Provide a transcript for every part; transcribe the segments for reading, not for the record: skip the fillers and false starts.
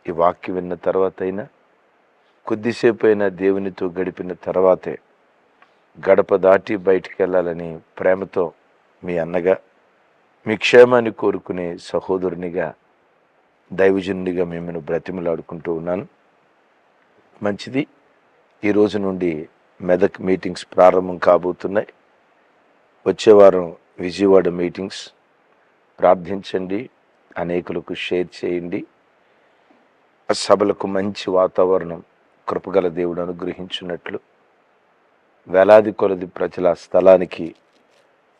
ఈ వాక్యం విన్న తర్వాత అయినా, కొద్దిసేపు అయినా దేవునితో గడిపిన తర్వాతే గడప దాటి బయటికి వెళ్ళాలని ప్రేమతో మీ అన్నగా, మీ క్షేమాన్ని కోరుకునే సహోదరునిగా, దైవజనునిగా మిమ్మల్ని బ్రతిమలాడుకుంటూ ఉన్నాను. మంచిది. ఈ రోజు నుండి మెదక్ మీటింగ్స్ ప్రారంభం కాబోతున్నాయి. వచ్చే వారం విజయవాడ మీటింగ్స్. ప్రార్థించండి, అనేకులకు షేర్ చేయండి. సభలకు మంచి వాతావరణం కృపగల దేవుడు అనుగ్రహించున్నట్లు వేలాది కొలది ప్రజల స్థలానికి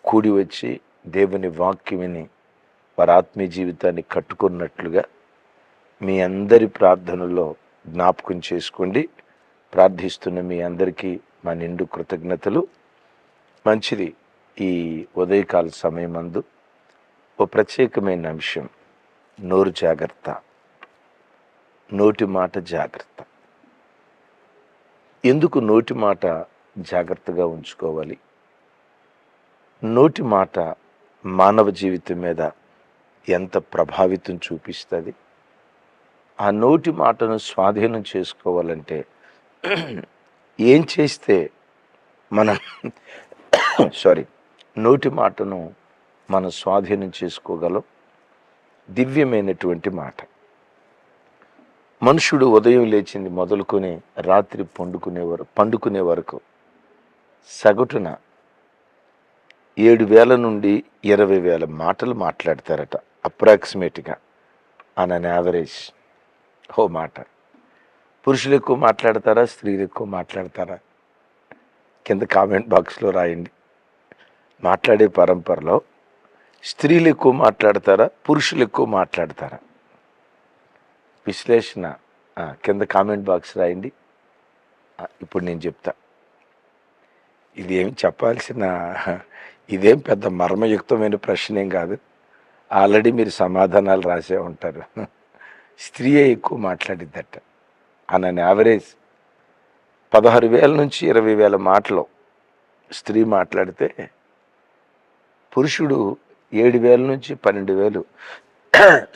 కూడి వచ్చి దేవుని వాక్యం విని వారి ఆత్మీయ జీవితాన్ని కట్టుకున్నట్లుగా మీ అందరి ప్రార్థనలో జ్ఞాపకం చేసుకోండి. ప్రార్థిస్తున్న మీ అందరికీ మా నిండు కృతజ్ఞతలు. మంచిది. ఈ ఉదయకాల సమయమందు ఓ ప్రత్యేకమైన అంశం, నోరు జాగ్రత్త, నోటి మాట జాగ్రత్త. ఎందుకు నోటి మాట జాగ్రత్తగా ఉంచుకోవాలి? నోటి మాట మానవ జీవితం మీద ఎంత ప్రభావితం చూపిస్తుంది? ఆ నోటి మాటను స్వాధీనం చేసుకోవాలంటే ఏం చేస్తే మనం నోటి మాటను మనం స్వాధీనం చేసుకోగలం? దివ్యమైనటువంటి మాట. మనుషుడు ఉదయం లేచింది మొదలుకొని రాత్రి పండుకునే వరకు సగటున 7,000 నుండి 20,000 మాటలు మాట్లాడతారట, అప్రాక్సిమేట్గా ఆన్ అన్ యావరేజ్. ఓ మాట. పురుషులు ఎక్కువ మాట్లాడతారా, స్త్రీలు ఎక్కువ మాట్లాడతారా? కింద కామెంట్ బాక్స్లో రాయండి. మాట్లాడే పరంపరలో స్త్రీలు ఎక్కువ మాట్లాడతారా, పురుషులు ఎక్కువ మాట్లాడతారా? విశ్లేషణ కింద కామెంట్ బాక్స్ రాయండి. ఇప్పుడు నేను చెప్తా. ఇదేం పెద్ద మర్మయుక్తమైన ప్రశ్న ఏం కాదు. ఆల్రెడీ మీరు సమాధానాలు రాసే ఉంటారు. స్త్రీయే ఎక్కువ మాట్లాడిద్దట. అన్న యావరేజ్ 16,000 నుంచి 20,000 మాటలు స్త్రీ మాట్లాడితే, పురుషుడు 7,000 నుంచి 12,000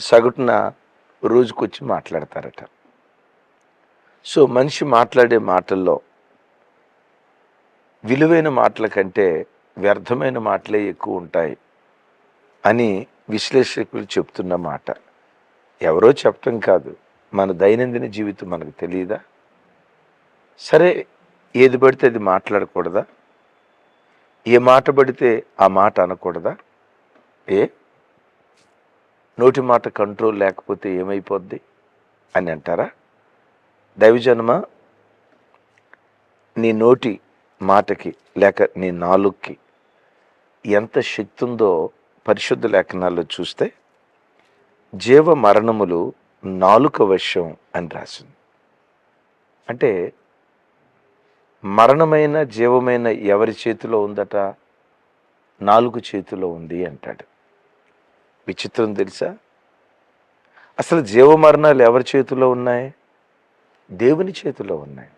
సగటున రోజుకొచ్చి మాట్లాడతారట. సో మనిషి మాట్లాడే మాటల్లో విలువైన మాటల కంటే వ్యర్థమైన మాటలే ఎక్కువ ఉంటాయి అని విశ్లేషకులు చెప్తున్న మాట. ఎవరో చెప్పటం కాదు, మన దైనందిన జీవితం మనకు తెలియదా? సరే, ఏది పడితే అది మాట్లాడకూడదా? ఏ మాట పడితే ఆ మాట అనకూడదా? నోటి మాట కంట్రోల్ లేకపోతే ఏమైపోద్ది అని అంటారా? దైవజనమా, నీ నోటి మాటకి లేక నీ నాలుగుకి ఎంత శక్తి ఉందో పరిశుద్ధ లేఖనాల్లో చూస్తే, జీవ మరణములు నాలుక వశం అని రాసింది. అంటే మరణమైన జీవమైన ఎవరి చేతిలో ఉందట? నాలుగు చేతిలో ఉంది అంటాడు. విచిత్రం తెలుసా? అసలు జీవ మరణాలు ఎవరి చేతిలో ఉన్నాయి? దేవుని చేతిలో ఉన్నాయి.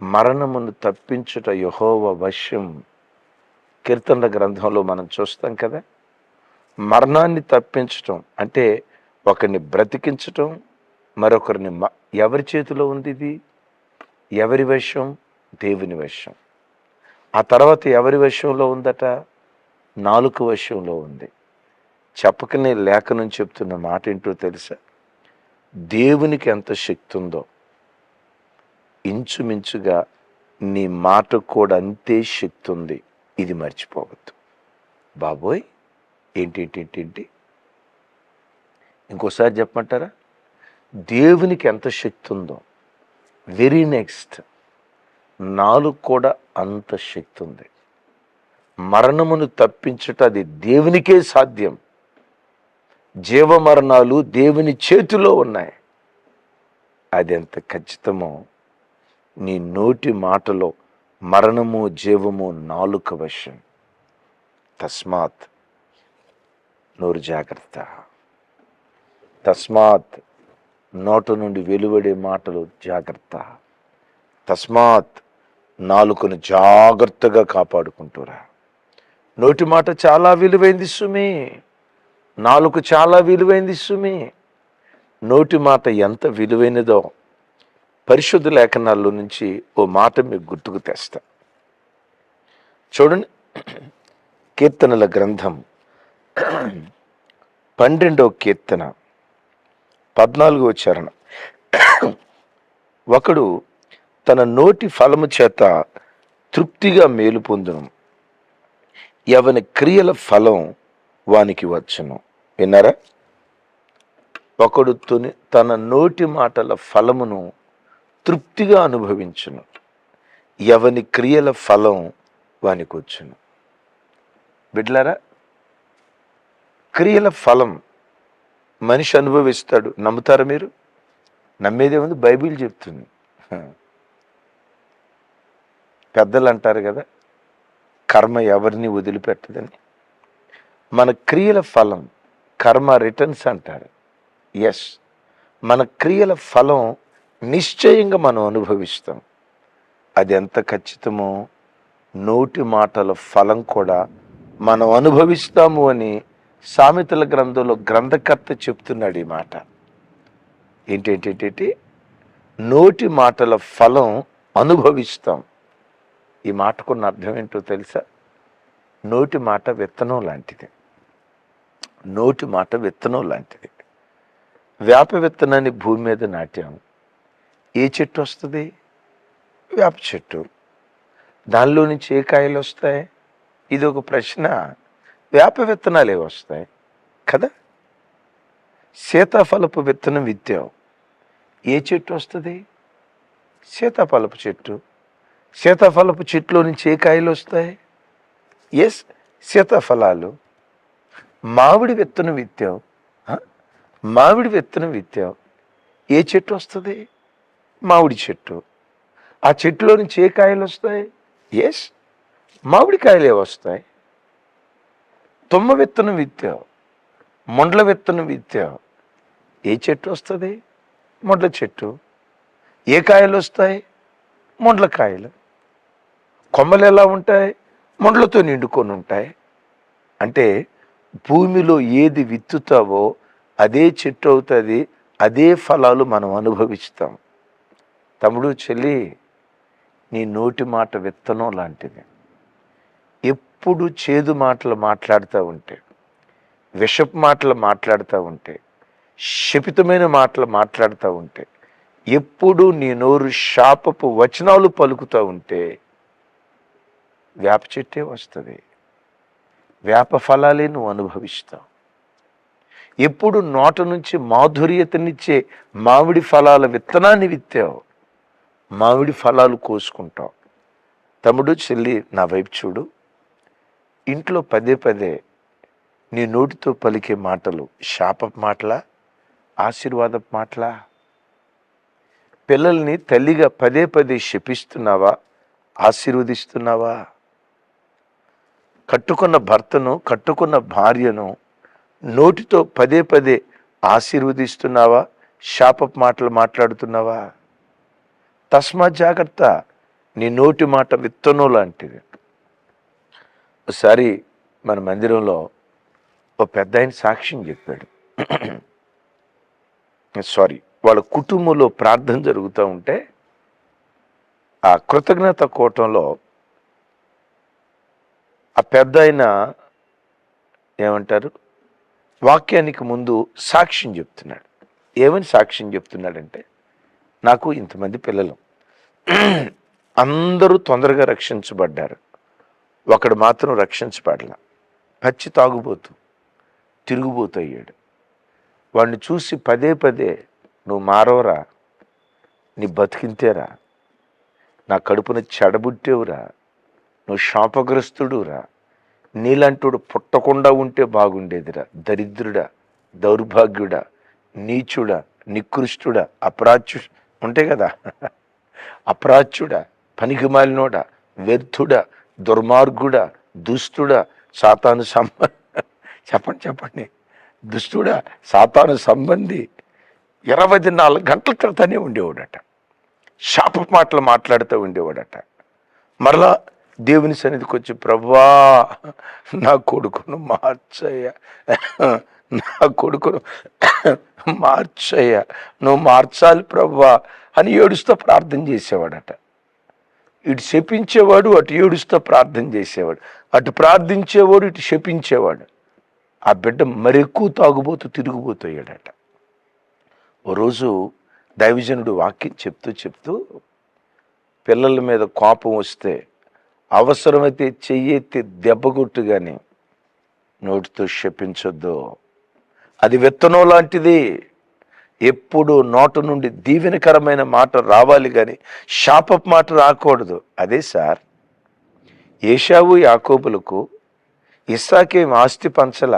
మరణమును తప్పించుట యెహోవా వశం. కీర్తనల గ్రంథంలో మనం చూస్తాం కదా. మరణాన్ని తప్పించటం అంటే ఒకరిని బ్రతికించటం, మరొకరిని ఎవరి చేతిలో ఉంది ఇది? ఎవరి వశం? దేవుని వశం. ఆ తర్వాత ఎవరి వశంలో ఉందట? నాలుక వశంలో ఉంది. చెప్పకనే లేఖనం చెప్తున్న మాట ఏంటో తెలుసా? దేవునికి ఎంత శక్తి ఉందో ఇంచుమించుగా నీ మాట కూడా అంతే శక్తి ఉంది. ఇది మర్చిపోవద్దు. బాబోయ్, ఏంటి? ఇంకోసారి చెప్పమంటారా? దేవునికి ఎంత శక్తి ఉందో వెరీ నెక్స్ట్ నాలుగు కూడా అంత శక్తి ఉంది. మరణమును తప్పించుట అది దేవునికే సాధ్యం. జీవ మరణాలు దేవుని చేతిలో ఉన్నాయి. అది ఎంత ఖచ్చితమో నీ నోటి మాటలో మరణము జీవము నాలుక వశం. తస్మాత్ నోరు జాగ్రత్త. తస్మాత్ నోట నుండి వెలువడే మాటలు జాగ్రత్త. తస్మాత్ నాలుకను జాగ్రత్తగా కాపాడుకుంటురా. నోటి మాట చాలా విలువైంది సుమి. నాలుక చాలా విలువైంది సుమి. నోటి మాట ఎంత విలువైనదో పరిశుద్ధ లేఖనాల్లో నుంచి ఓ మాట మీకు గుర్తుకు తెస్తా. చూడండి, కీర్తనల గ్రంథం 12వ కీర్తన 14వ చరణం. ఒకడు తన నోటి ఫలము చేత తృప్తిగా మేలు పొందును, ఎవని క్రియల ఫలం వానికి వచ్చును. విన్నారా? ఒకడు తన నోటి మాటల ఫలమును తృప్తిగా అనుభవించును, ఎవని క్రియల ఫలం వానికి వచ్చును. బిడ్లారా, క్రియల ఫలం మనిషి అనుభవిస్తాడు. నమ్ముతారా మీరు? నమ్మేదేముంది, బైబిల్ చెప్తుంది. పెద్దలు అంటారు కదా, కర్మ ఎవరిని వదిలిపెట్టదని. మన క్రియల ఫలం, కర్మ రిటర్న్స్ అంటారు. ఎస్, మన క్రియల ఫలం నిశ్చయంగా మనం అనుభవిస్తాం. అది ఎంత ఖచ్చితమో నోటి మాటల ఫలం కూడా మనం అనుభవిస్తాము అని సామెతల గ్రంథంలో గ్రంథకర్త చెప్తున్నాడు ఈ మాట. ఏంటేంటి? నోటి మాటల ఫలం అనుభవిస్తాం. ఈ మాటకున్న అర్థం ఏంటో తెలుసా? నోటి మాట విత్తనం లాంటిది. నోటి మాట విత్తనం లాంటిది. వేప విత్తనాన్ని భూమి మీద నాటాం. ఏ చెట్టు వస్తుంది? వేప చెట్టు. దానిలో నుంచి ఏ కాయలు వస్తాయి? ఇది ఒక ప్రశ్న. వేప విత్తనాలే వస్తాయి కదా. సీతాఫలపు విత్తనం విత్తావు, ఏ చెట్టు వస్తుంది? సీతాఫలపు చెట్టు. సీతాఫలపు చెట్టులో నుంచి ఏ కాయలు వస్తాయి? ఎస్, సీతాఫలాలు. మామిడి విత్తనం విత్తావు, మామిడి విత్తనం విత్తావు, ఏ చెట్టు వస్తుంది? మామిడి చెట్టు. ఆ చెట్టులో నుంచి ఏ కాయలు వస్తాయి? ఎస్, మామిడి కాయలే వస్తాయి. తుమ్మ విత్తనం విత్తావు, మొండ్ల విత్తనం విత్తావు, ఏ చెట్టు వస్తుంది? మొండ్ల చెట్టు. ఏ కాయలు వస్తాయి? మొండ్ల కాయలు. కొమ్మలు ఎలా ఉంటాయి? మొండ్లతో నిండుకొని ఉంటాయి. అంటే భూమిలో ఏది విత్తుతావో అదే చెట్టు అవుతుంది, అదే ఫలాలు మనం అనుభవిస్తాం. తమ్ముడు, చెల్లి, నీ నోటి మాట విత్తనం లాంటిది. ఎప్పుడు చేదు మాటలు మాట్లాడుతూ ఉంటే, విషపు మాటలు మాట్లాడుతూ ఉంటే, శపితమైన మాటలు మాట్లాడుతూ ఉంటే, ఎప్పుడు నీ నోరు శాపపు వచనాలు పలుకుతూ ఉంటే వేప చెట్టే వస్తుంది, వేప ఫలాలే నువ్వు అనుభవిస్తావు. ఎప్పుడు నోట నుంచి మాధుర్యతనిచ్చే మామిడి ఫలాల విత్తనాన్ని విత్తావు, మామిడి ఫలాలు కోసుకుంటావు. తమ్ముడు, చెల్లి, నా వైపు చూడు. ఇంట్లో పదే పదే నీ నోటితో పలికే మాటలు శాపపు మాటలా, ఆశీర్వాదపు మాటలా? పిల్లల్ని తల్లిగా పదే పదే శపిస్తున్నావా, ఆశీర్వదిస్తున్నావా? కట్టుకున్న భర్తను, కట్టుకున్న భార్యను నోటితో పదే పదే ఆశీర్వదిస్తున్నావా, శాపపు మాటలు మాట్లాడుతున్నావా? తస్మా జాగ్రత్త, నీ నోటి మాట విత్తనం లాంటిది. ఒకసారి మన మందిరంలో ఒక పెద్ద ఆయన సాక్ష్యం చెప్పాడు. వాళ్ళ కుటుంబంలో ప్రార్థన జరుగుతూ ఉంటే ఆ కృతజ్ఞత కూటంలో ఆ పెద్ద ఆయన ఏమంటారు, వాక్యానికి ముందు సాక్ష్యం చెప్తున్నాడు. ఏమని సాక్ష్యం చెప్తున్నాడంటే, నాకు ఇంతమంది పిల్లలు, అందరూ తొందరగా రక్షించబడ్డారు, ఒకడు మాత్రం రక్షించబడలా. పచ్చి తాగుబోతు, తిరుగుబోతు అయ్యాడు. వాడిని చూసి పదే పదే, నువ్వు మారవరా, నీ బతికింతేరా, నా కడుపున చెడబుట్టేవురా, నువ్వు శాపగ్రస్తుడురా, నీలాంటోడు పుట్టకుండా ఉంటే బాగుండేదిరా, దరిద్రుడా, దౌర్భాగ్యుడా, నీచుడా, నికృష్టుడా, ఉంటాయి కదా, అప్రాచ్యుడా, పనికిమాలినోడా, వ్యర్థుడా, దుర్మార్గుడా, దుష్టుడా, సాతాను చెప్పండి, దుష్టుడా, సాతాను సంబంధి 24 గంటల క్రితనే ఉండేవాడట. శాప మాటలు మాట్లాడుతూ ఉండేవాడట. మరలా దేవుని సన్నిధికి వచ్చి, ప్రభువా, నా కొడుకును మార్చయ్యా, నా కొడుకును మార్చయ్యా, నువ్వు మార్చాలి ప్రభువా అని ఏడుస్తూ ప్రార్థన చేసేవాడట. ఇటు శపించేవాడు, అటు ఏడుస్తూ ప్రార్థన చేసేవాడు. అటు ప్రార్థించేవాడు, ఇటు శపించేవాడు. ఆ బిడ్డ మరెక్కువ తాగుబోతూ తిరిగిపోతాయాడట. ఓ రోజు దైవజనుడు వాక్యం చెప్తూ పిల్లల మీద కోపం వస్తే అవసరమైతే చెయ్యెత్తి దెబ్బగొట్టు కానీ నోటితో శపించొద్దు, అది విత్తనం లాంటిది. ఎప్పుడు నోట నుండి దీవెనకరమైన మాట రావాలి కానీ శాపపు మాట రాకూడదు. అదే సార్, ఏశావు యాకోబులకు ఇస్సాకేం ఆస్తి పంచల,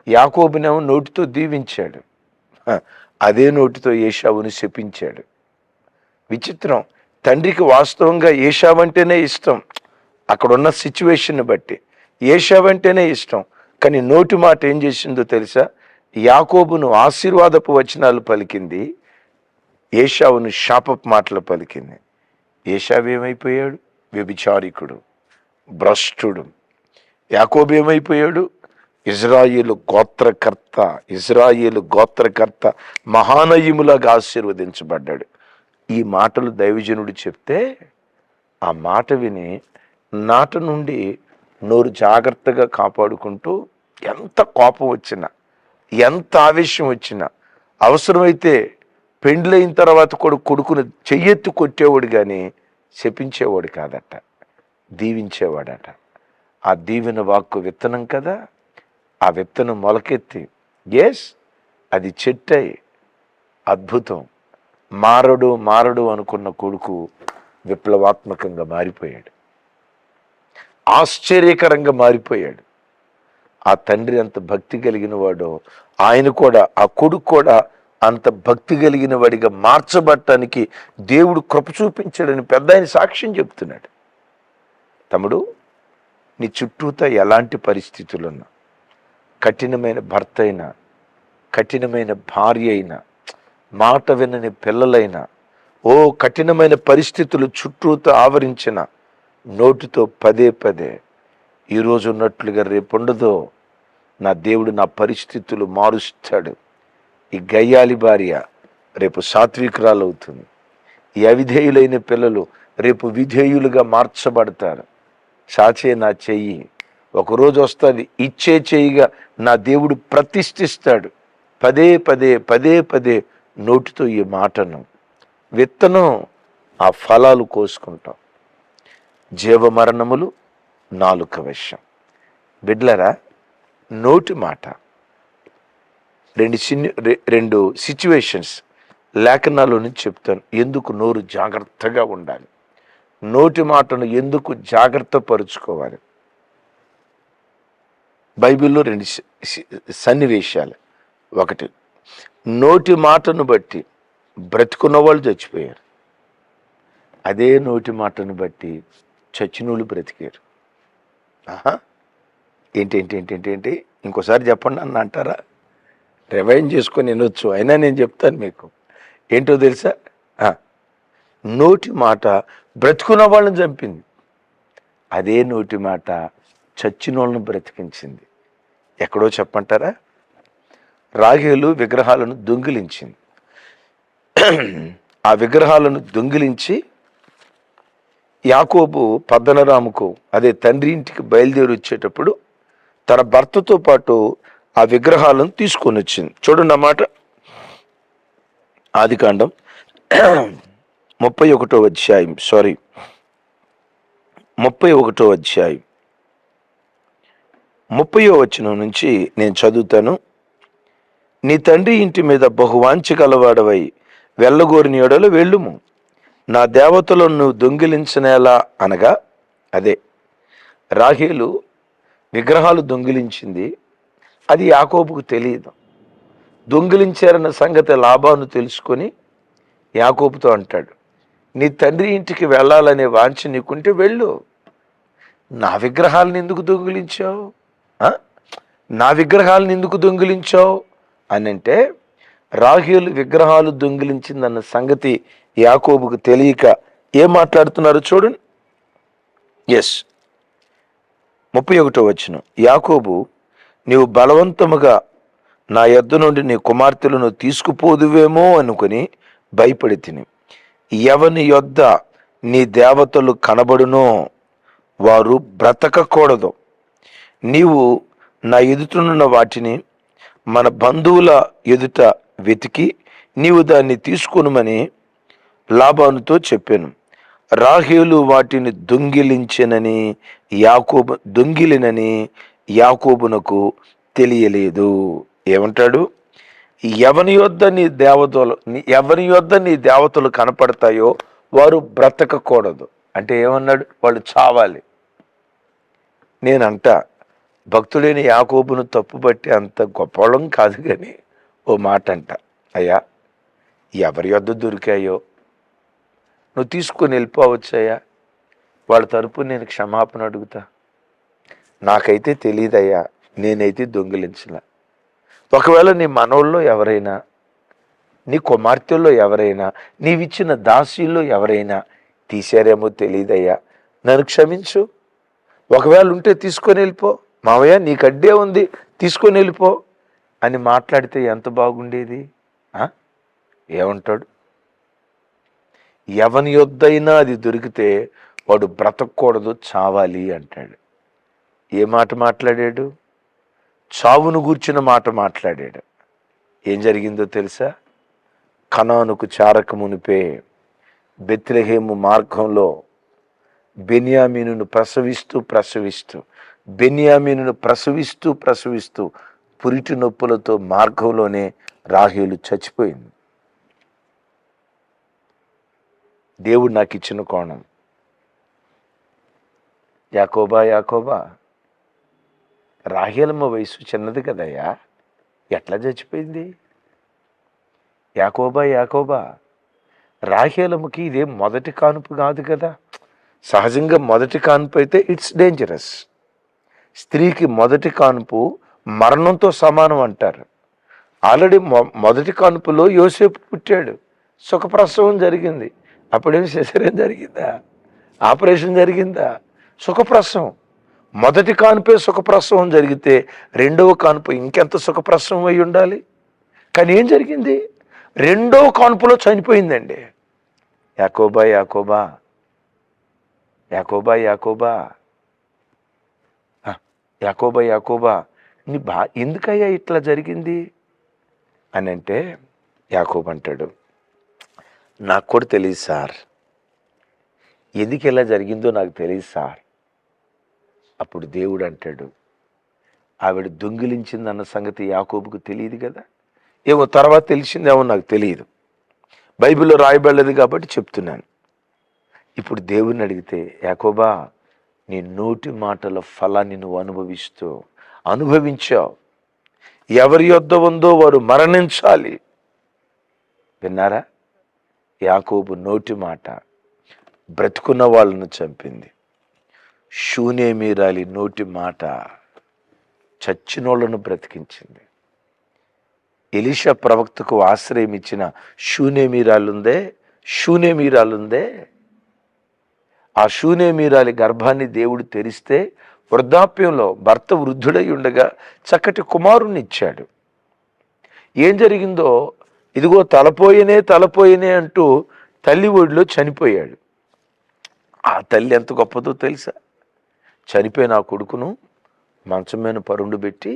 యాకోబునేమో నోటితో దీవించాడు, అదే నోటితో ఏశావుని శపించాడు. విచిత్రం. తండ్రికి వాస్తవంగా ఏశావు అంటేనే ఇష్టం, అక్కడున్న సిచ్యువేషన్ని బట్టి ఏశావు అంటేనే ఇష్టం. కానీ నోటి మాట ఏం చేసిందో తెలుసా? యాకోబును ఆశీర్వాదపు వచనాలు పలికింది, ఏశావును శాపపు మాటలు పలికింది. ఏశావు ఏమైపోయాడు? వ్యభిచారికుడు, భ్రష్టుడు. యాకోబు ఏమైపోయాడు? ఇజ్రాయేలు గోత్రకర్త, మహానయములాగా ఆశీర్వదించబడ్డాడు. ఈ మాటలు దైవజనుడు చెప్తే ఆ మాట విని నాట నుండి నోరు జాగ్రత్తగా కాపాడుకుంటూ, ఎంత కోపం వచ్చినా, ఎంత ఆవేశం వచ్చినా, అవసరమైతే పెండ్లైన తర్వాత కూడా కొడుకును చెయ్యెత్తి కొట్టేవాడు కానీ శపించేవాడు కాదట, దీవించేవాడట. ఆ దీవెన వాక్కు విత్తనం కదా, ఆ విత్తనం మొలకెత్తి అది చెట్టై అద్భుతం. మారడు అనుకున్న కొడుకు విప్లవాత్మకంగా మారిపోయాడు, ఆశ్చర్యకరంగా మారిపోయాడు. ఆ తండ్రి అంత భక్తి కలిగిన వాడో, ఆయన కూడా, ఆ కొడుకు కూడా అంత భక్తి కలిగిన వాడిగా మార్చబడటానికి దేవుడు కృప చూపించాడని పెద్ద ఆయన సాక్ష్యం చెప్తున్నాడు. తమ్ముడు, నీ చుట్టూతా ఎలాంటి పరిస్థితులున్నా, కఠినమైన భర్త అయినా, కఠినమైన భార్య అయినా, మాట వినని పిల్లలైనా, కఠినమైన పరిస్థితులు చుట్టూతో ఆవరించిన నోటితో పదే ఈరోజు ఉన్నట్లుగా రేపు ఉండదో, నా దేవుడు నా పరిస్థితులు మారుస్తాడు. ఈ గయ్యాలి భార్య రేపు సాత్వికురాలు అవుతుంది. ఈ అవిధేయులైన పిల్లలు రేపు విధేయులుగా మార్చబడతారు. చాచే నా చెయ్యి ఒకరోజు వస్తుంది, ఇచ్చే చెయ్యిగా నా దేవుడు ప్రతిష్ఠిస్తాడు. పదే నోటితో ఈ మాటను విత్తనం, ఆ ఫలాలు కోసుకుంటాం. జీవమరణములు నాలుక వశం. బిడ్లరా, నోటి మాట రెండు సిచ్యువేషన్స్ లేఖనాల్లో నుంచి చెప్తాను. ఎందుకు నోరు జాగ్రత్తగా ఉండాలి, నోటి మాటను ఎందుకు జాగ్రత్త పరుచుకోవాలి. బైబిల్లో రెండు సన్నివేశాలు. ఒకటి, నోటి మాటను బట్టి బ్రతుకున్న వాళ్ళు చచ్చిపోయారు, అదే నోటి మాటను బట్టి చచ్చినోళ్ళు బ్రతికారు. ఏంటి ఇంకోసారి చెప్పండి అన్న అంటారా? రివైండ్ చేసుకొని వినొచ్చు, అయినా నేను చెప్తాను మీకు. ఏంటో తెలుసా? నోటి మాట బ్రతుకున్న వాళ్ళని చంపింది, అదే నోటి మాట చచ్చిన వాళ్ళని బ్రతికించింది. ఎక్కడో చెప్పంటారా? రాహేలు విగ్రహాలను దొంగిలించింది. ఆ విగ్రహాలను దొంగిలించి యాకోబు పద్దనరాముకు, అదే తండ్రి ఇంటికి బయలుదేరి వచ్చేటప్పుడు తన భర్తతో పాటు ఆ విగ్రహాలను తీసుకొని వచ్చింది. చూడండి అన్నమాట. ఆదికాండం 31వ అధ్యాయం 30వ వచనం నుంచి నేను చదువుతాను. నీ తండ్రి ఇంటి మీద బహువాంఛ గలవాడవై వెళ్ళగోరిని ఎడల వెళ్ళుము, నా దేవతలను నువ్వు దొంగిలించనేలా అనగా, అదే రాహేలు విగ్రహాలు దొంగిలించింది. అది యాకోబుకు తెలియదు. దొంగిలించారన్న సంగతి లాబాను తెలుసుకొని యాకోబుతో అంటాడు, నీ తండ్రి ఇంటికి వెళ్ళాలనే వాంఛ నీకుంటే వెళ్ళు, నా విగ్రహాలను ఎందుకు దొంగిలించావు, నా విగ్రహాలను ఎందుకు దొంగిలించావు అని అంటే, రాహేలు విగ్రహాలు దొంగిలించిందన్న సంగతి యాకోబుకు తెలియక ఏం మాట్లాడుతున్నారు చూడండి. 31వ వచనం. యాకోబు నీవు బలవంతముగా నా యొద్ద నుండి నీ కుమార్తెలను తీసుకుపోదువేమో అనుకుని భయపడి తిని, ఎవని యొద్ద నీ దేవతలు కనబడునో వారు బ్రతకకూడదు. నీవు నా ఎదుటనున్న వాటిని మన బంధువుల ఎదుట వెతికి నీవు దాన్ని తీసుకొనుమని లాబానుతో చెప్పాను. రాహేలు వాటిని దొంగిలినని యాకోబునకు తెలియలేదు. ఏమంటాడు? ఎవరి యొద్ద నీ దేవతలు కనపడతాయో వారు బ్రతకకూడదు అంటే ఏమన్నాడు? వాళ్ళు చావాలి. నేనంట భక్తుడైన యాకోబును తప్పుబట్టి అంత గొప్పవాళ్ళం కాదు, కానీ ఓ మాట అంట, అయ్యా ఎవరి యొద్ద దొరికాయో నువ్వు తీసుకొని వెళ్ళిపోవచ్చయ్యా, వాళ్ళ తరపు నేను క్షమాపణ అడుగుతా. నాకైతే తెలియదయ్యా, నేనైతే దొంగిలించలా. ఒకవేళ నీ మనవుల్లో ఎవరైనా, నీ కుమార్తెల్లో ఎవరైనా, నీవిచ్చిన దాసీల్లో ఎవరైనా తీశారేమో తెలియదయ్యా, నన్ను క్షమించు. ఒకవేళ ఉంటే తీసుకొని వెళ్ళిపో, మావయ్య నీకు అడ్డే ఉంది తీసుకొని వెళ్ళిపో అని మాట్లాడితే ఎంత బాగుండేది. ఏమంటాడు? ఎవని యొద్దైనా అది దొరికితే వాడు బ్రతకూడదు, చావాలి అంటాడు. ఏ మాట మాట్లాడాడు? చావును గూర్చిన మాట మాట్లాడాడు. ఏం జరిగిందో తెలుసా? కనానుకు చారక మునిపే బెత్లెహేము మార్గంలో బెన్యామీనును ప్రసవిస్తూ పురిటి నొప్పులతో మార్గంలోనే రాహేలు చచ్చిపోయింది. దేవుడు నాకు ఇచ్చిన కోణం. యాకోబా, రాహేలమ్మ వయసు చిన్నది కదయ్యా, ఎట్లా చచ్చిపోయింది? యాకోబా, రాహేలమ్మకి ఇదే మొదటి కానుపు కాదు కదా. సహజంగా మొదటి కానుపు అయితే ఇట్స్ డేంజరస్. స్త్రీకి మొదటి కానుపు మరణంతో సమానం అంటారు. ఆల్రెడీ మొదటి కానుపులో యోసేపు పుట్టాడు, సుఖప్రసవం జరిగింది. అప్పుడేమి సిజేరియన్ జరిగిందా? ఆపరేషన్ జరిగిందా? సుఖప్రసవం. మొదటి కానుపే సుఖప్రసవం జరిగితే రెండవ కానుపు ఇంకెంత సుఖప్రసవం అయి ఉండాలి. కానీ ఏం జరిగింది? రెండవ కానుపులో చనిపోయిందండి. యాకోబా నీ ఎందుకయ్యా ఇట్లా జరిగింది అని అంటే, యాకోబు అంటాడు, నాకు కూడా తెలియదు సార్, ఎందుకు ఎలా జరిగిందో నాకు తెలియదు సార్. అప్పుడు దేవుడు అంటాడు, ఆవిడ దొంగిలించిందన్న సంగతి యాకోబుకు తెలియదు కదా. ఏమో తర్వాత తెలిసిందేమో నాకు తెలియదు, బైబిల్లో రాయబడలేదు కాబట్టి చెప్తున్నాను. ఇప్పుడు దేవుడిని అడిగితే, యాకోబా నీ నోటి మాటల ఫలాన్ని నువ్వు అనుభవించావు. ఎవరి యొద్ద ఉందో వారు మరణించాలి. విన్నారా? యాకోబు నోటి మాట బ్రతుకున్న వాళ్ళను చంపింది. షూనేమీరాలి నోటి మాట చచ్చినోళ్లను బ్రతికించింది. ఎలీషా ప్రవక్తకు ఆశ్రయం ఇచ్చిన షూనేమీరాలుందే, ఆ షూనేమీరాలి గర్భాన్ని దేవుడు తెరిస్తే వృద్ధాప్యంలో భర్త వృద్ధుడై ఉండగా చక్కటి కుమారుణ్ణి ఇచ్చాడు. ఏం జరిగిందో, ఇదిగో తలపోయనే అంటూ తల్లి ఒడిలో చనిపోయాడు. ఆ తల్లి ఎంత గొప్పదో తెలుసా? చనిపోయిన ఆ కొడుకును మంచం మీద పరుండు పెట్టి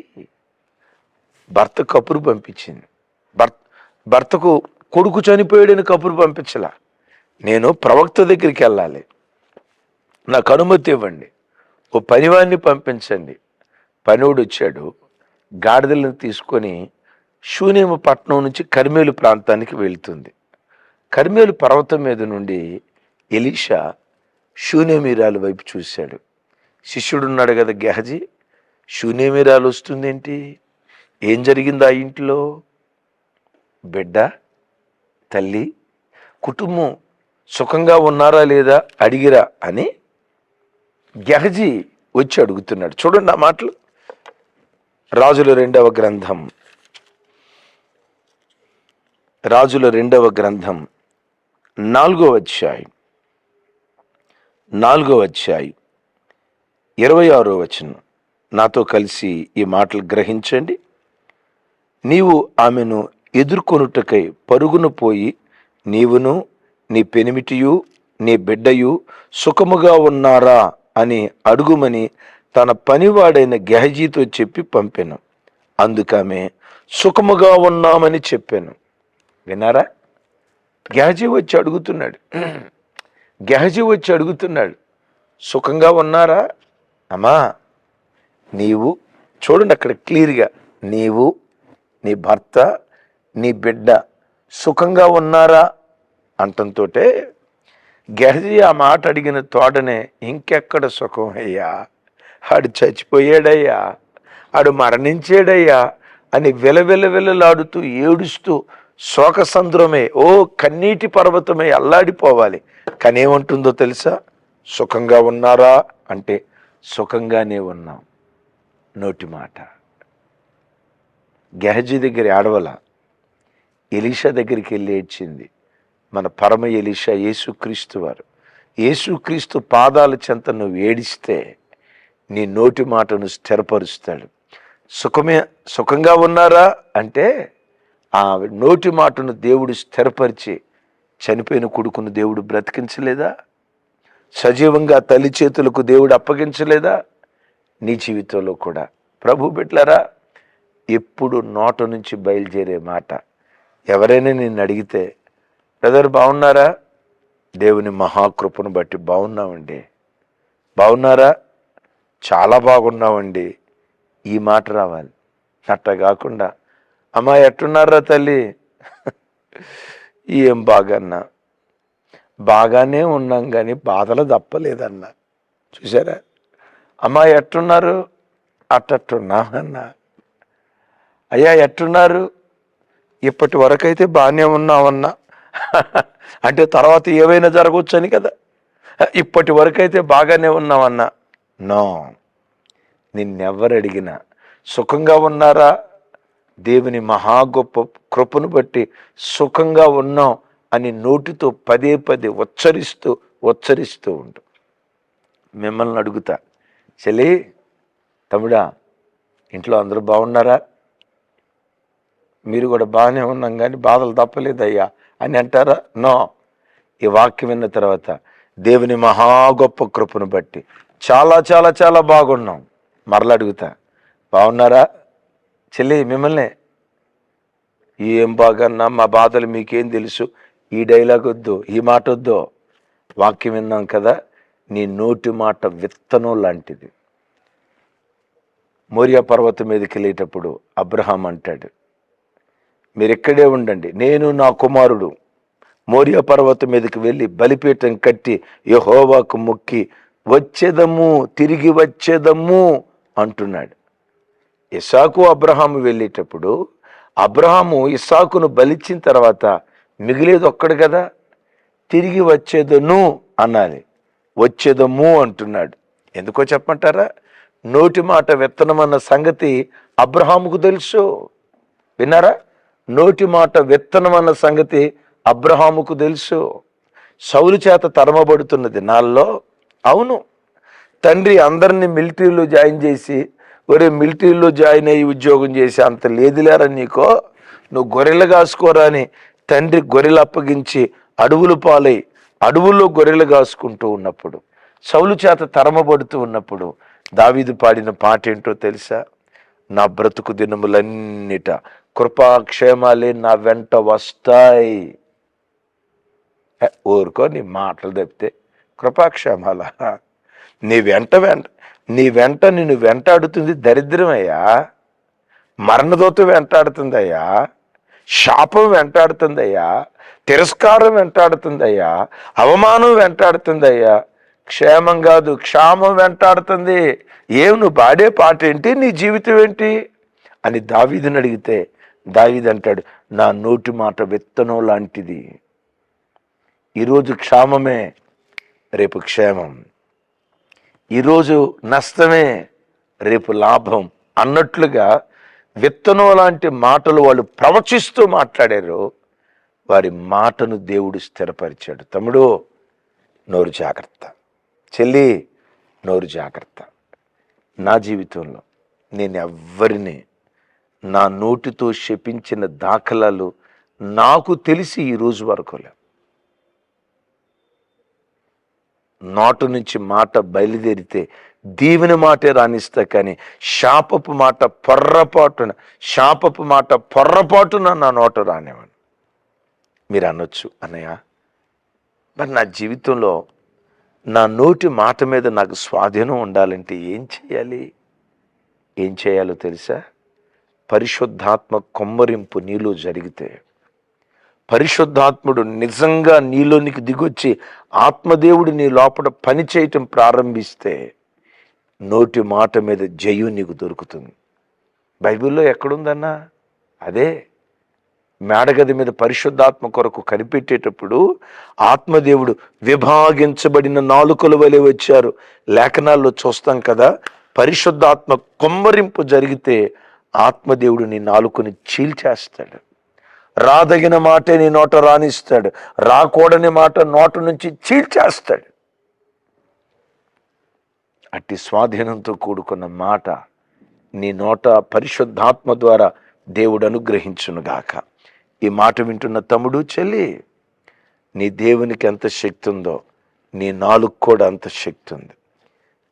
భర్త కబురు పంపించింది. భర్తకు కొడుకు చనిపోయాడని కబురు పంపించలా. నేను ప్రవక్త దగ్గరికి వెళ్ళాలి, నాకు అనుమతి ఇవ్వండి, ఓ పనివాడిని పంపించండి. పనివాడు వచ్చాడు, గాడిదలను తీసుకొని షూనేము పట్టణం నుంచి కర్మేలు ప్రాంతానికి వెళ్తుంది. కర్మేలు పర్వతం మీద నుండి ఎలీషా షూనేమీరాలు వైపు చూశాడు. శిష్యుడున్నాడు కదా గెహజీ, షూనేమీరాలు వస్తుందేంటి, ఏం జరిగింది ఆ ఇంట్లో? బిడ్డ, తల్లి, కుటుంబం సుఖంగా ఉన్నారా లేదా అడిగిరా అని గెహజీ వచ్చి అడుగుతున్నాడు. చూడండి ఆ మాటలు. రాజుల రెండవ గ్రంథం 4వ అధ్యాయం 26వ వచనం. నాతో కలిసి ఈ మాటలు గ్రహించండి. నీవు ఆమెను ఎదుర్కొనుటకై పరుగున పోయి నీవును నీ పెనిమిటియు నీ బిడ్డయు సుఖముగా ఉన్నారా అని అడుగుమని తన పనివాడైన గెహజీతో చెప్పి పంపెను. అందుకామె సుఖముగా ఉన్నామని చెప్పాను. విన్నారా? గెహజీ వచ్చి అడుగుతున్నాడు, సుఖంగా ఉన్నారా అమ్మా? నీవు చూడండి, అక్కడ క్లియర్గా నీవు నీ భర్త నీ బిడ్డ సుఖంగా ఉన్నారా అంటంతో గెహజీ ఆ మాట అడిగిన తోటనే ఇంకెక్కడ సుఖం అయ్యా, ఆడు చచ్చిపోయాడయ్యా, ఆడు మరణించాడయ్యా అని వెలలాడుతూ ఏడుస్తూ శోకసంద్రమే, ఓ కన్నీటి పర్వతమై అల్లాడిపోవాలి. కానీ ఏమంటుందో తెలుసా? సుఖంగా ఉన్నారా అంటే సుఖంగానే ఉన్నాం. నోటి మాట. గెహజీ దగ్గర ఏడవల, ఎలీషా దగ్గరికి వెళ్ళి ఏడ్చింది. మన పరమ ఎలీషా యేసుక్రీస్తు వారు. యేసుక్రీస్తు పాదాల చెంత నువ్వు ఏడిస్తే నీ నోటి మాటను స్థిరపరుస్తాడు. సుఖంగా ఉన్నారా అంటే ఆ నోటి మాటను దేవుడు స్థిరపరిచి చనిపోయిన కొడుకును దేవుడు బ్రతికించలేదా? సజీవంగా తల్లి చేతులకు దేవుడు అప్పగించలేదా? నీ జీవితంలో కూడా ప్రభు బిడ్డలారా, ఎప్పుడు నోట నుంచి బయలుదేరే మాట. ఎవరైనా నిన్ను అడిగితే బ్రదర్ బాగున్నారా? దేవుని మహాకృపను బట్టి బాగున్నామండి. బాగున్నారా? చాలా బాగున్నామండి. ఈ మాట రావాలి. అట్ట కాకుండా అమ్మా ఎట్టున్నారా తల్లి? ఏం బాగన్నా, బాగానే ఉన్నాం కానీ బాధలు తప్పలేదన్నా. చూసారా? అమ్మా ఎట్టున్నారు? అట్టట్టున్నా అన్నా. అయ్యా ఎట్టున్నారు? ఇప్పటి వరకైతే బాగానే ఉన్నామన్నా. అంటే తర్వాత ఏవైనా జరగవచ్చని కదా. ఇప్పటి వరకైతే బాగానే ఉన్నామన్నా. నో, నిన్నెవ్వరు అడిగినా సుఖంగా ఉన్నారా? దేవుని మహా గొప్ప కృపను బట్టి సుఖంగా ఉన్నాం అని నోటితో పదే ఉచ్చరిస్తూ ఉండు. మిమ్మల్ని అడుగుతా, చెల్లి తమ్ముడా, ఇంట్లో అందరూ బాగున్నారా? మీరు కూడా బాగానే ఉన్నాం కానీ బాధలు తప్పలేదయ్యా అని అంటారా? నో. ఈ వాక్యం విన్న తర్వాత దేవుని మహా గొప్ప కృపను బట్టి చాలా చాలా చాలా బాగున్నాం. మరలా అడుగుతా, బాగున్నారా చెల్లి? మిమ్మల్ని ఏం బాగన్నా, మా బాధలు మీకేం తెలుసు, ఈ డైలాగ్ వద్దు, ఈ మాట వద్దు. వాక్యం విన్నాం కదా, నీ నోటి మాట విత్తనం లాంటిది. మోరియా పర్వతం మీదకి వెళ్ళేటప్పుడు అబ్రహాం అంటాడు, మీరు ఇక్కడే ఉండండి, నేను నా కుమారుడు మోరియా పర్వతం మీదకి వెళ్ళి బలిపీఠం కట్టి యెహోవాకు మొక్కి తిరిగి వచ్చేదము అంటున్నాడు. ఇస్సాకు అబ్రహాము వెళ్ళేటప్పుడు అబ్రహాము ఇస్సాకును బలిచ్చిన తర్వాత మిగిలేది ఒక్కడు కదా, తిరిగి వచ్చేదను అనాలి. వచ్చేదము అంటున్నాడు. ఎందుకో చెప్పమంటారా? నోటి మాట విత్తనం అన్న సంగతి అబ్రహాముకు తెలుసు. విన్నారా? నోటి మాట విత్తనం అన్న సంగతి అబ్రహాముకు తెలుసు. సౌలు చేత తరమబడుతున్న దినాల్లో, అవును, తండ్రి అందరినీ మిలిటరీలో జాయిన్ చేసి, ఒరే మిలిటరీలో జాయిన్ అయ్యి ఉద్యోగం చేసి అంత లేదులేరా నీకో, నువ్వు గొర్రెలు కాసుకోరా అని తండ్రి గొర్రెలు అప్పగించి అడవులు పాలై అడవుల్లో గొర్రెలు కాసుకుంటూ ఉన్నప్పుడు, సౌలు చేత తరమబడుతూ ఉన్నప్పుడు దావీదు పాడిన పాట ఏంటో తెలుసా? నా బ్రతుకు దినములన్నిట కృపాక్షేమాలే నా వెంట వస్తాయి. ఊరుకో, నీ మాటలు తప్పితే కృపాక్షేమాల? నీ వెంట నిన్ను వెంటాడుతుంది దరిద్రమయ్యా, మరణదోత వెంటాడుతుందయ్యా, శాపం వెంటాడుతుందయ్యా, తిరస్కారం వెంటాడుతుందయ్యా, అవమానం వెంటాడుతుందయ్యా. క్షేమం కాదు, క్షామం వెంటాడుతుంది. ఏం నువ్వు పాడే పాట ఏంటి, నీ జీవితం ఏంటి అని దావీదుని అడిగితే దావీదు అంటాడు, నా నోటి మాట విత్తనం లాంటిది. ఈరోజు క్షామమే, రేపు క్షేమం. ఈరోజు నష్టమే, రేపు లాభం అన్నట్లుగా విత్తనం లాంటి మాటలు వాళ్ళు ప్రవచిస్తూ మాట్లాడారు. వారి మాటను దేవుడు స్థిరపరిచాడు. తమ్ముడు, నోరు జాగ్రత్త. చెల్లి, నోరు జాగ్రత్త. నా జీవితంలో నేను ఎవ్వరిని నా నోటితో శపించిన దాఖలాలు నాకు తెలిసి ఈ రోజు వరకు లేవు. నోటు నుంచి మాట బయలుదేరితే దీవెన మాటే రాణిస్తా, కానీ శాపపు మాట పొర్రపాటున నా నోట రానివ్వను. మీరు అనొచ్చు, అన్నయ్య మరి నా జీవితంలో నా నోటి మాట మీద నాకు స్వాధీనం ఉండాలంటే ఏం చేయాలో తెలుసా? పరిశుద్ధాత్మ కొమ్మరింపు నీలో జరిగితే, పరిశుద్ధాత్ముడు నిజంగా నీలోనికి దిగొచ్చి ఆత్మదేవుడు నీ లోపల పని చేయటం ప్రారంభిస్తే నోటి మాట మీద జయం నీకు దొరుకుతుంది. బైబిల్లో ఎక్కడుందన్నా? అదే మేడగది మీద పరిశుద్ధాత్మ కొరకు కనిపెట్టేటప్పుడు ఆత్మదేవుడు విభాగించబడిన నాలుకల వలె వచ్చారు. లేఖనాల్లో చూస్తాం కదా. పరిశుద్ధాత్మ కొమ్మరింపు జరిగితే ఆత్మదేవుడు నీ నాలుకని చీల్చేస్తాడు. రాదగిన మాటే నీ నోట రానిస్తాడు, రాకూడని మాట నోట నుంచి చీల్చేస్తాడు. అట్టి స్వాధీనంతో కూడుకున్న మాట నీ నోట పరిశుద్ధాత్మ ద్వారా దేవుడు అనుగ్రహించునుగాక. ఈ మాట వింటున్న తమ్ముడు, చెల్లి, నీ దేవునికి ఎంత శక్తి ఉందో నీ నాలుగు కూడా అంత శక్తి ఉంది.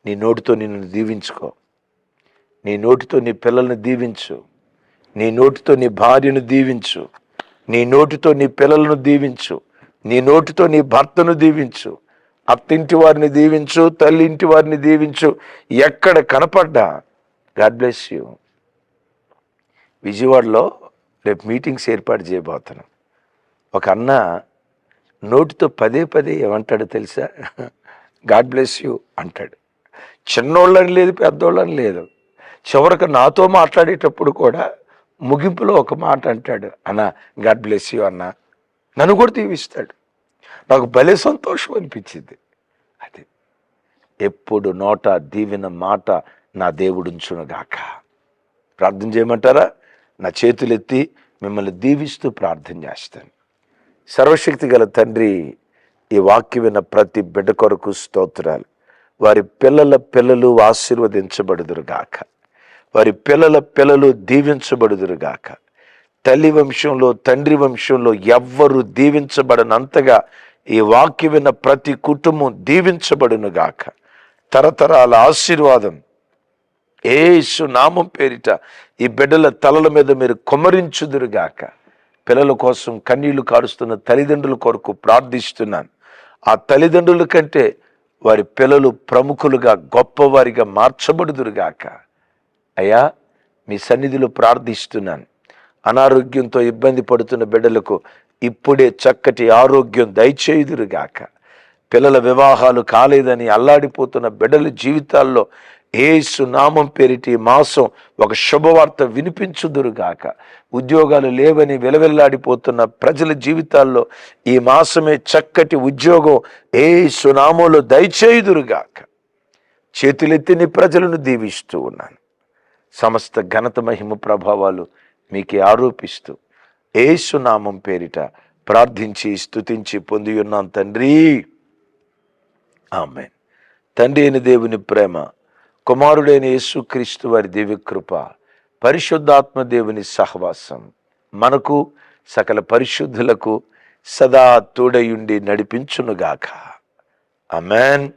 నీ నోటితో నిన్ను దీవించుకో, నీ నోటితో నీ పిల్లల్ని దీవించు, నీ నోటితో నీ భార్యను దీవించు, నీ నోటితో నీ పిల్లలను దీవించు, నీ నోటితో నీ భర్తను దీవించు, అత్తింటి వారిని దీవించు, తల్లింటి వారిని దీవించు. ఎక్కడ కనపడ్డా గాడ్ బ్లెస్ యూ. విజయవాడలో రేపు మీటింగ్స్ ఏర్పాటు చేయబోతున్నాం. ఒక అన్న నోటితో పదే ఏమంటాడు తెలుసా? గాడ్ బ్లెస్ యూ అంటాడు. చిన్నోళ్ళని లేదు, పెద్దోళ్ళని లేదు. చివరికి నాతో మాట్లాడేటప్పుడు కూడా ముగింపులో ఒక మాట అంటాడు, అన్న గాడ్ బ్లెస్ యూ అన్న. నన్ను కూడా దీవిస్తాడు. నాకు భలే సంతోషం అనిపించింది. అది ఎప్పుడు నోట దీవెన మాట నా దేవుడు ఉంచునుగాక. ప్రార్థన చేయమంటారా? నా చేతులెత్తి మిమ్మల్ని దీవిస్తూ ప్రార్థన చేస్తాను. సర్వశక్తి గల తండ్రి, ఈ వాక్యం విన్న ప్రతి బిడ్డ కొరకు స్తోత్రాలు. వారి పిల్లలు ఆశీర్వదించబడుదురుగాక, వారి పిల్లలు దీవించబడుదురుగాక. తల్లి వంశంలో తండ్రి వంశంలో ఎవ్వరు దీవించబడనంతగా ఈ వాక్యం విన్న ప్రతి కుటుంబం దీవించబడునుగాక. తరతరాల ఆశీర్వాదం యేసు నామం పేరిట ఈ బిడ్డల తలల మీద మీరు కుమ్మరించుదురుగాక. పిల్లల కోసం కన్నీళ్లు కారుస్తున్న తల్లిదండ్రుల కొరకు ప్రార్థిస్తున్నాను. ఆ తల్లిదండ్రుల కంటే వారి పిల్లలు ప్రముఖులుగా గొప్పవారిగా మార్చబడుదురుగాక. అయ్యా, మీ సన్నిధిలో ప్రార్థిస్తున్నాను. అనారోగ్యంతో ఇబ్బంది పడుతున్న బిడ్డలకు ఇప్పుడే చక్కటి ఆరోగ్యం దయచేయుదురుగాక. పిల్లల వివాహాలు కాలేదని అల్లాడిపోతున్న బిడ్డల జీవితాల్లో యేసు నామం పేరిటి మాసం ఒక శుభవార్త వినిపించుదురుగాక. ఉద్యోగాలు లేవని విలవిల్లాడిపోతున్న ప్రజల జీవితాల్లో ఈ మాసమే చక్కటి ఉద్యోగం యేసు నామంలో దయచేయుదురుగాక. చేతులెత్తిని ప్రజలను దీవిస్తూ ఉన్నాను. సమస్త ఘనత మహిమ ప్రభావాలు మీకే ఆరోపిస్తూ యేసు నామం పేరిట ప్రార్థించి స్తుతించి పొంది ఉన్నాం తండ్రి, ఆమేన్. తండ్రి అయిన దేవుని ప్రేమ, కుమారుడైన యేసుక్రీస్తు వారి దివ్యకృప, పరిశుద్ధాత్మ దేవుని సహవాసం మనకు సకల పరిశుద్ధులకు సదా తోడయుండి నడిపించునుగాక. ఆమేన్.